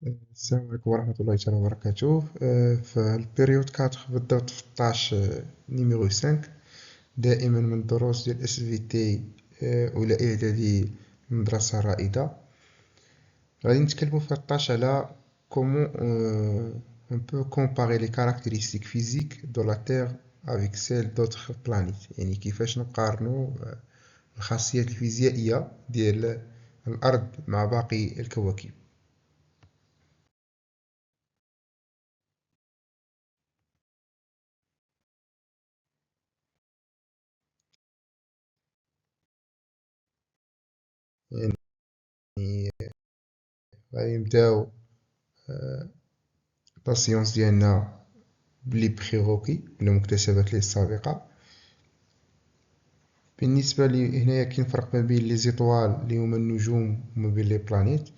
السلام عليكم ورحمة الله تعالى وبركاته. في البيريود 4 بالضبط في 12 نيميرو 5 دائما من دروس ديال اس في تي أولى إعدادي المدرسة الرائدة. غادي نتكلمو في 13 على كومون on peut comparer les caractéristiques physiques de la Terre avec celles d'autres planètes، يعني كيفاش نقارنو الخاصيات الفيزيائية ديال الأرض مع باقي الكواكب. يعني غادي نبداو لا سيونس ديالنا بلي بريغوكي بالمكتسبات لي السابقة. بالنسبة لي هنايا كاين فرق ما بين لي زيطوال اللي هما النجوم وما بين لي بلانيت.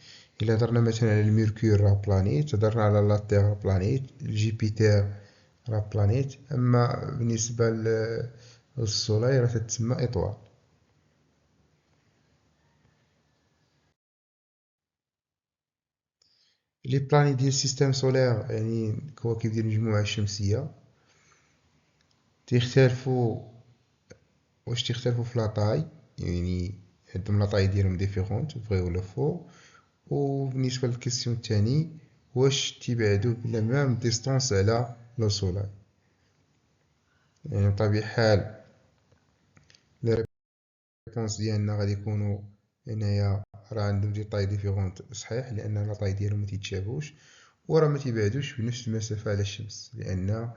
إلا هضرنا مثلا على الميركور راه بلانيت، هضرنا على لا تيغ راه بلانيت، جوبيتر راه بلانيت، أما بالنسبة للسولاي راه تتسمى إطوال. لي بلانيت ديال السيستيم سولير يعني الكواكب ديال المجموعة الشمسية تيختلفوا. واش تيختلفوا في لاطاي، يعني عندهم لاطاي ديالهم ديفيرونت فغي ولا فو. وبالنسبة للكيسيون الثاني، واش تيبعدوا بلا ميم ديستونس على لو سولاي. يعني بطبيعة الحال لي ريبونس ديالنا غادي يكونوا هنايا راه عندهم دي طاي ديفيرونت صحيح، لان لا طاي ديالهم ما تيتشابهوش، وراه ما تيبعدوش بنفس المسافة على الشمس، لان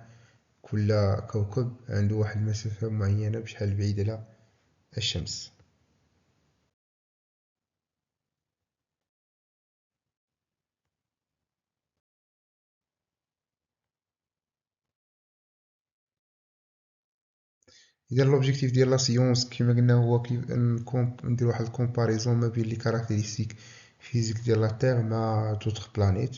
كل كوكب عنده واحد المسافة معينة بشحال بعيد على الشمس. اذا لوبجيكتيف ديال لا سيونس كيما قلنا هو كيف ندير واحد الكومباريزون ما بين لي كاركتيرستيك فيزيك ديال لا تير مع دوطخ بلانيت.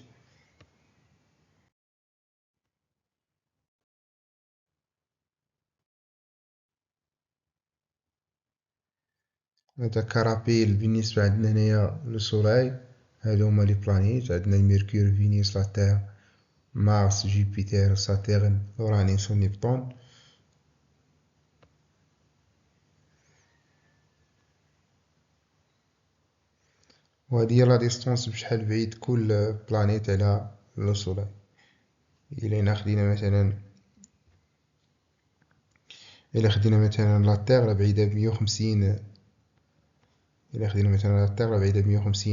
هذا كرابيل بالنسبه عندنا هنايا لو سولاي، هادو هما لي بلانيت. عندنا الميركور، فينوس، لا تير، مارس، جوبيتر، ساتيرن، اورانيس ونبتون. وهذه هي لا ديستونس بشحال بعيد كل بلانيت على لو سولاي. الا خدينا مثلا لا تير راه بعيده ب 150. إلا خدينا مثلا التيرا بعيدة ب150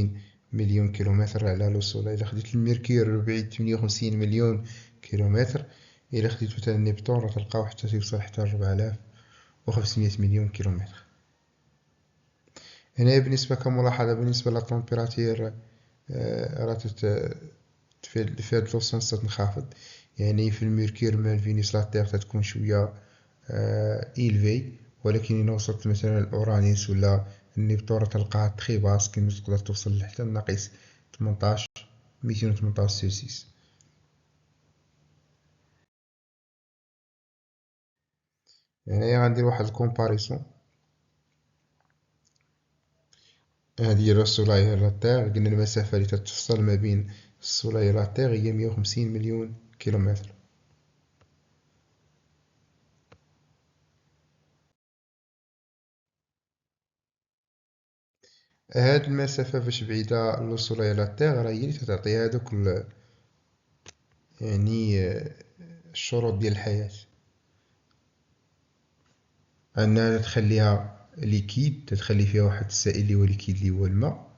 مليون كيلومتر على لو سولاي. إلا خديت الميركور بعيد 58 مليون كيلومتر. إلا خديت مثلا نبتون راه تلقاو حتى تيوصل حتى 4500 مليون كيلومتر. هنايا بالنسبة كملاحظة بالنسبة للتمبيراتير، راه في هاد لوسونس تنخفض. يعني في الميركور مع فينوس لا تير تتكون شوية إيلفي، ولكن إلا وصلت مثلا لأورانيس ولا النبتون تلقاها تخي باس، كيما تقدر توصل حتى لناقص 18 218 سلسيوس. يعني غندير واحد الكومباريسون. هادي هي السولاي على التير، قلنا المسافة اللي تتفصل ما بين السولاي على التير هي 150 مليون كيلومتر. هاد المسافة باش بعيدة للسولاي على التير راه هي اللي تتعطي هادوك يعني الشروط ديال الحياة. أنها تخليها ليكيد، تتخلي فيها واحد السائل اللي هو ليكيد اللي هو الماء،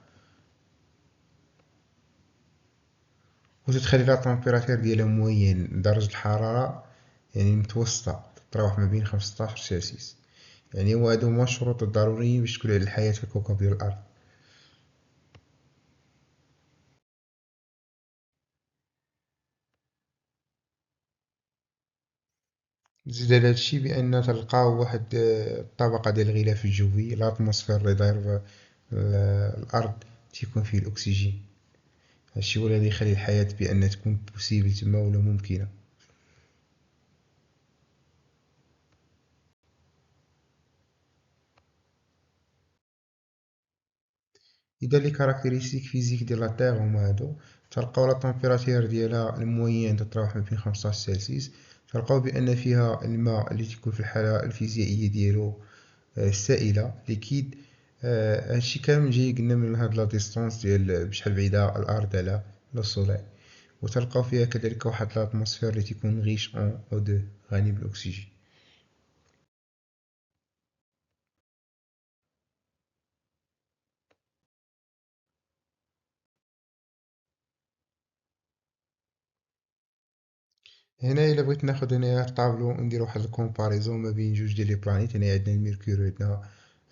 وتتخلي لها طمبيراتير ديالها موين، درجة الحرارة يعني متوسطة تتراوح ما بين 15 سلسيوس. يعني هادو هما الشروط الضروريين باش تكون على الحياة في كوكب ديال الأرض. زيد على هادشي بأن تلقاو واحد الطبقة ديال الغلاف الجوي، الأتموسفير ريزيرف الأرض تيكون فيه الأكسجين. هادشي هو الذي يخلي الحياة بأن تكون بوسيبل تما ولا ممكنة. إذا لي كاركتيرستيك فيزيك ديال لا تيغ هما هادو. تلقاو لا طومبيراتير ديالها الموين تتراوح ما بين 15 سلسيوس. تلقاو بأن فيها الماء اللي تيكون في الحالة الفيزيائية ديالو سائلة ليكيد. هادشي كامل جاي قلنا من هاد لا ديستونس ديال بشحال بعيدة الأرض على السولاي. وتلقاو فيها كذلك واحد الاتموسفير اللي تيكون غيش اون او دو، غني بالاكسجين. هنا الا بغيت ناخد هنايا طابلو ندير واحد الكومباريزون ما بين جوج ديال لي بلانيت. هنا عندنا الميركوري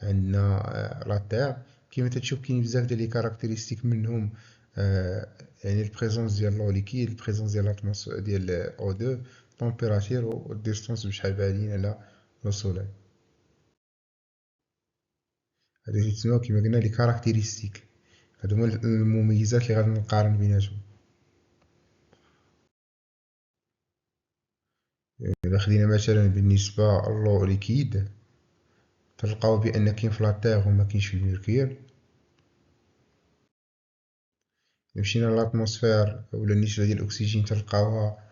عندنا لا تير. كيما تتشوف كاين بزاف ديال لي كاركتيرستيك منهم يعني البريزونس ديال لو ليكيد، البريزونس ديال الاتموسفير ديال او 2، طومبيراتير والديستونس بشحال بعيدين على لو سولاي. هادو تيتسموا كيما قلنا لي كاركتيرستيك. هادو هما المميزات اللي غادي نقارن بيناتهم. إلا خدينا مثلا بالنسبة للو ليكيد، تلقاو بأن كاين في لا تيغ وما كاينش في الميركور. مشينا للاتموسفير ولا النسبة ديال الأكسجين تلقاوها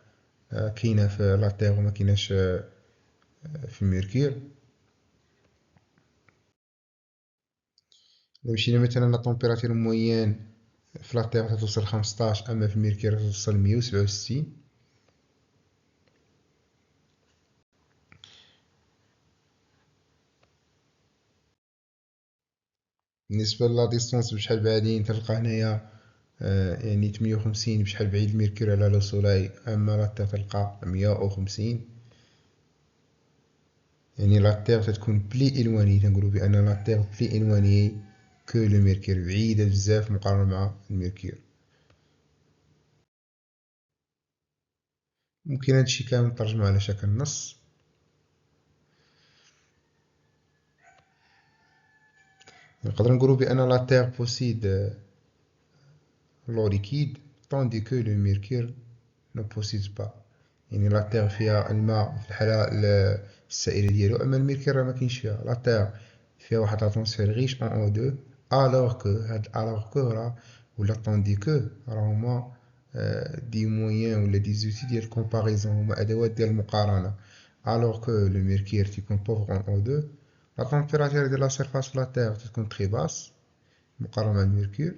كاينة في لا تيغ وما كايناش في الميركور. إلا مشينا مثلا لا طومبيراتير موين في لا تيغ توصل 15، أما في الميركور توصل 167. بالنسبة للا ديستونس بشحال بعيدين تلقى هنايا يعني 58 بشحال بعيد الميركور على لو سولاي، أما لا تيغ تلقى 150. يعني لا تيغ تتكون بلي إلواني، تنقولو بأن لا تيغ بلي إلواني كو لو ميركور، بعيدة بزاف مقارنة مع الميركور. ممكن هادشي كامل نترجمو على شكل نص. نقدر نقولو بأن لا تيغ بوسيد لو ليكيد طوندي كو لو ميركور نو بوسيد با. يعني لا تيغ فيها الماء في الحالة السائلة ديالو، أما الميركور راه مكاينش فيها. لا تيغ فيها واحد لاتموسفير غيش اون او دو، الوغ كو هاد الوغ كو راه ولا طوندي كو راهما دي مويان ولا دي زوتي ديال كومباريزون، هما أدوات ديال المقارنة. الوغ كو لو ميركور تيكون بوفغ اون او دو. لا تمبيراتور ديال لا سيرفاس في لا تيغ تكون تري باس مقارنة مع الميركور.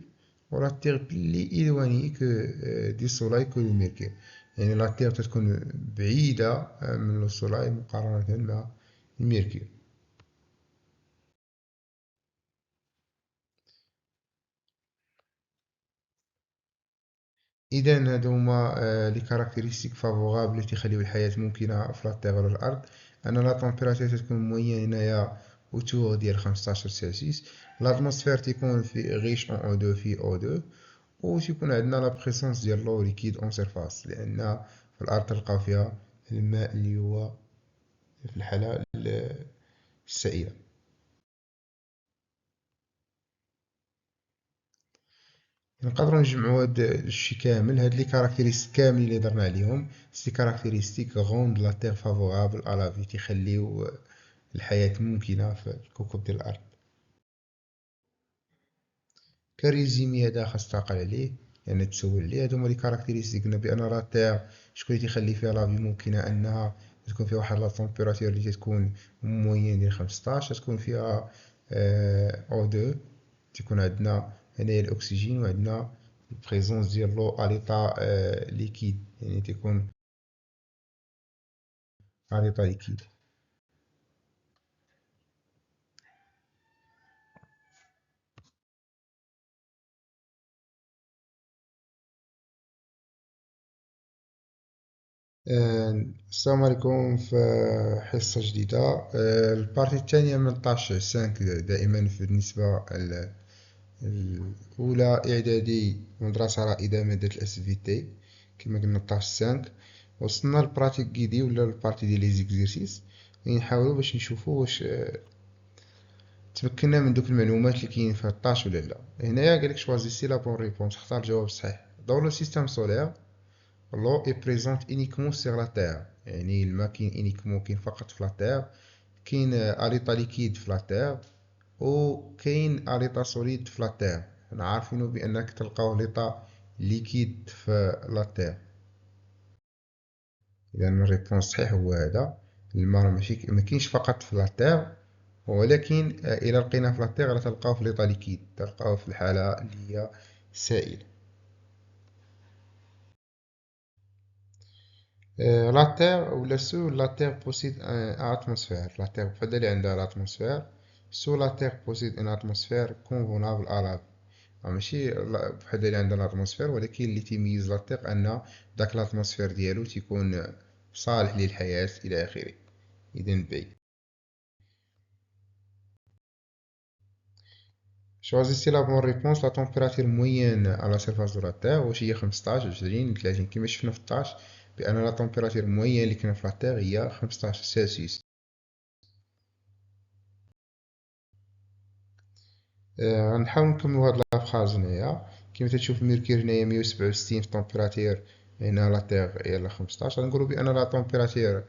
و لا تيغ بلي إلواني كو دي السولاي كو الميركور. يعني لا تيغ تكون بعيدة من السولاي مقارنة مع الميركور. إذا هادو هما لي كاركتيرستيك فافوغابل اللي تيخليو الحياة ممكنة في لا تيغ ولا الأرض. أن لا طومبيراتور تكون موين هنايا أوتور ديال 15 سلسيوس. لاتموسفير تيكون في غيش اون او دو في او دو. و تيكون عندنا لا بريسونس ديال لو ليكيد اون سيرفاس، لأن في الأرض تلقاو فيها الماء اللي هو في الحالة السائلة. نقدروا نجمعوا هاد الشي كامل، هاد لي كاركتيرستيك كاملين اللي درنا عليهم سي كاركتيرستيك غوند لا تيغ فافورابل على لا في، تيخليو الحياة ممكنة في الكوكب ديال الأرض. كريزيمي هذا خاص تعقل عليه، لأن تسول عليه. هادو هما لي كاركتيرستيك قلنا بأن لا تيغ شكون اللي تيخلي فيها لافي ممكنة أنها تكون فيها واحد لا تمبيراتور اللي تكون موين ديال 15، تكون فيها او دو، تيكون عندنا هنايا الأكسجين وعندنا البريزونس ديال لو ا ليطا ليكيد، يعني تيكون ا ليطا ليكيد. السلام عليكم في حصة جديدة. البارتي الثانية من 12/5 دائما بالنسبة الأولى إعدادي مدرسة رائدة مادة الأس في تي كما قلنا 12/5. وصلنا للبراتيك كيدي ولا البارتي ديال لي زيكزيرسيس، غادي نحاولو باش نشوفو واش تمكنا من دوك المعلومات اللي كاينين في الطاش ولا لا. هنايا قالك شوازيسي لا بون ريبونس، اختار الجواب الصحيح. dans le système solaire l'eau est présente uniquement sur la terre. يعني الماء كاين uniquement كاين فقط في لا تير. كاين اليطا ليكيد في لا تير، و كاين اليطا سوليد في لا تير. حنا عارفينو بأنك تلقاو ليطا ليكيد في لا تير. إذا الريبونس صحيح هو هذا، الماء ماشي مكينش فقط في لا تير، ولكن إلا لقيناه في لا تير راه تلقاوه في ليطا ليكيد، تلقاوه في الحالة اللي هي سائل. لا تير ولا سو لا تير بوسيد ان اتموسفير. لا تير وحدة اللي عندها لاتموسفير. سو لا تير بوسيد ان اتموسفير كونفونابل ا لا في. ماشي بحال اللي عندها لاتموسفير، ولكن اللي تيميز لا تير ان داك لاتموسفير ديالو تيكون صالح للحياة الى اخره. اذا باهي. choisissez la bonne réponse. La température moyenne à la surface de la Terre واش هي 15 20 30 كيما شفنا في الطاش بأن لا température moyenne اللي كاينة في لا تير هي 15 سلسيوس. غنحاول نكملو هاد لافخاز هنايا. كيما تتشوف الميركور هنايا 167 في التمبيراتير، هنا لا تيغ هي 15. غنقولو بأن لا تمبيراتير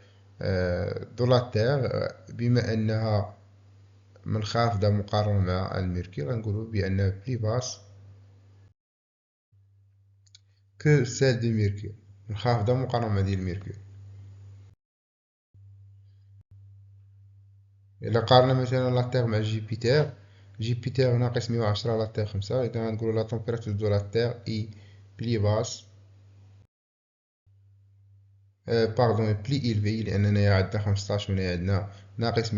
دو لا تيغ بما أنها منخفضة مقارنة مع الميركور، غنقولو بأنها بلي باس كو سيل دو ميركور، منخفضة مقارنة مع ديال الميركور. إلا قارنا مثلا لا تيغ مع جوبيتر، جوبيتر ناقص 110 لا تيغ 5، إذا غنقولو لا تمبيراتير دو لا تيغ إي بلي باس باردون بلي إلفي، لأننا عندنا 15 وهنا عندنا ناقص 110،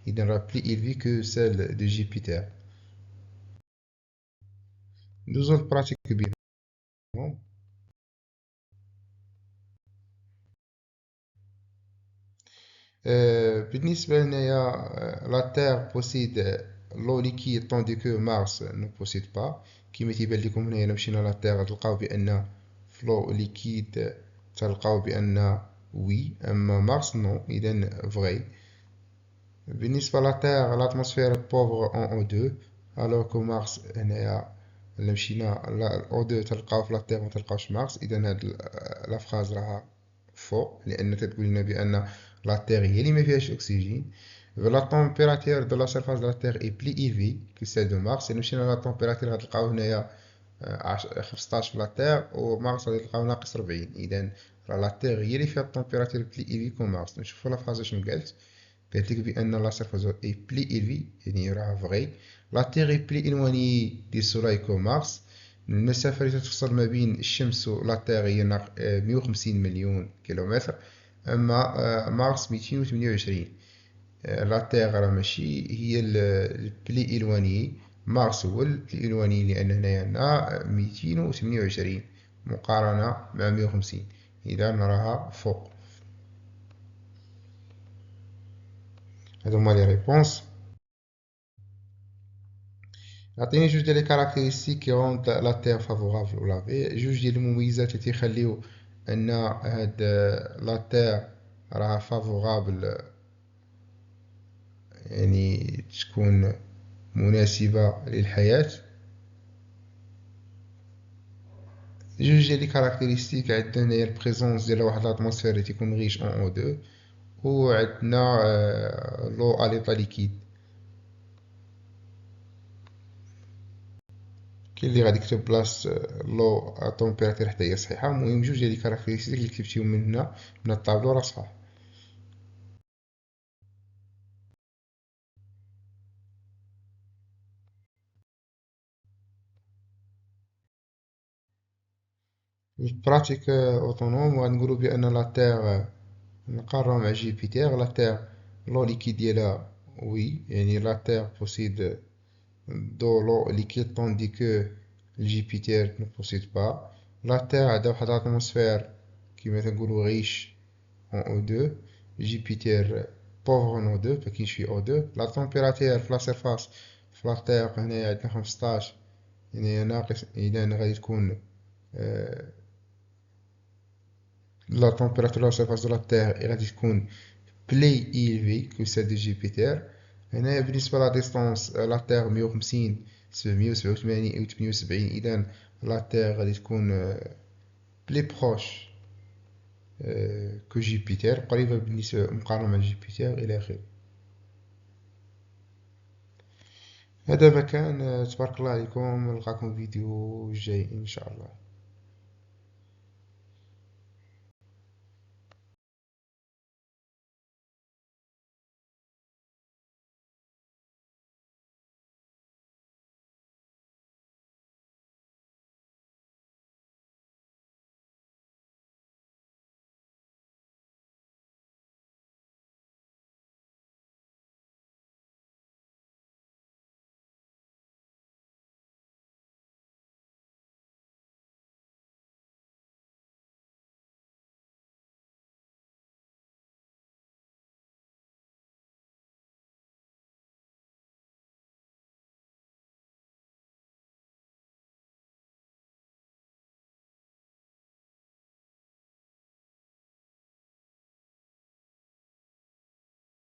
إذا راه بلي إلفي كو سيل دو جوبيتر. ندوزو للبراتيك بيفون. بالنسبة هنايا لا تير بوسيد لو ليكيد طوندي كو مارس نو بوسيد با. كيما تيبان لكم هنايا إلا مشينا لا تير تلقاو بأن فلو ليكيد تلقاو بأن وي، أما مارس نو، إذا فغي. بالنسبة لا تير لاتموسفير بوفغ ان او دو، الوغ كو مارس هنايا إلا مشينا او دو تلقاو في لا تير متلقاوش مارس، إذا هاد لا فراز راها فوق، لأن تتقول لنا بأن لا تير هي اللي ما فيهاش أكسجين. لا تمبيراتير دو لا سيرفاس دو لا تير إي بلي إيفي كو سيل دو مارس. إلا مشينا لا تمبيراتير غتلقاو هنايا 15 في لا تير، ومارس غادي تلقاو ناقص 40، إذا لا تير هي اللي فيها التمبيراتير بلي إيفي كو مارس. نشوفو لا فراز شنو قالت. قالت لك بأن لا سيرفاس اي بلي إلفي، يعني راها فغي. لا تيغ اي بلي إلواني دي سولاي كو مارس. المسافة اللي تتفصل ما بين الشمس و لا تيغ هي 150 مليون كيلومتر، أما مارس 228. لا تيغ راه ماشي هي البلي إلواني، مارس هو البلي إلواني، لأن هنايا عندنا 228 مقارنة مع 150، إذا راها فوق. هادو هما لي ريبونس. عطيني جوج ديال لي كاركتيرستيك كي روند لا تير فافورابل ولا في، جوج ديال المميزات اللي تيخليو ان هاد لا تير راها فافورابل، يعني تكون مناسبة للحياة. جوج ديال لي كاركتيرستيك عندنا هنايا البريزونس ديال واحد لاتموسفير اللي تيكون ريش اون او دو، وعندنا لو اليطا ليكيد. كاين اللي غادي يكتب بلاص لو تمبيراتير حتى هي صحيحة. المهم جوج ديال لي كاركتيرستيك اللي كتبتيهم من هنا من الطابلو راه صحاح. البراتيك اوتونوم غنقولو بأن لا تيغ نقارنو مع جوبيتر. لا تيغ لو ليكيد ديالها وي، يعني لا تيغ بوسيد دو لو ليكيد طوندي كو جوبيتر نو بوسيد با. لا تيغ عندها واحد لاتموسفير كيما تنقولو غيش اون او دو، جوبيتر بوفر ان او دو، مكاينش فيه او دو. لا تمبيراتير في لا سيرفاس في لا تيغ هنايا عندنا 15، يعني ناقص، إذا غادي تكون لا تمبيراتور لا سيرفاس دو لا تيغ غادي تكون بلي إلفي كو سيل دو جوبيتر. هنايا بالنسبة لا ديستونس لا تيغ 150 787 أو 78، إذا لا تيغ غادي تكون بلي بروش كو جوبيتر، قريبة بالنسبة مقارنة مع جوبيتر إلى آخره. هذا ما كان. تبارك الله عليكم، نلقاكم فيديو جاي ان شاء الله.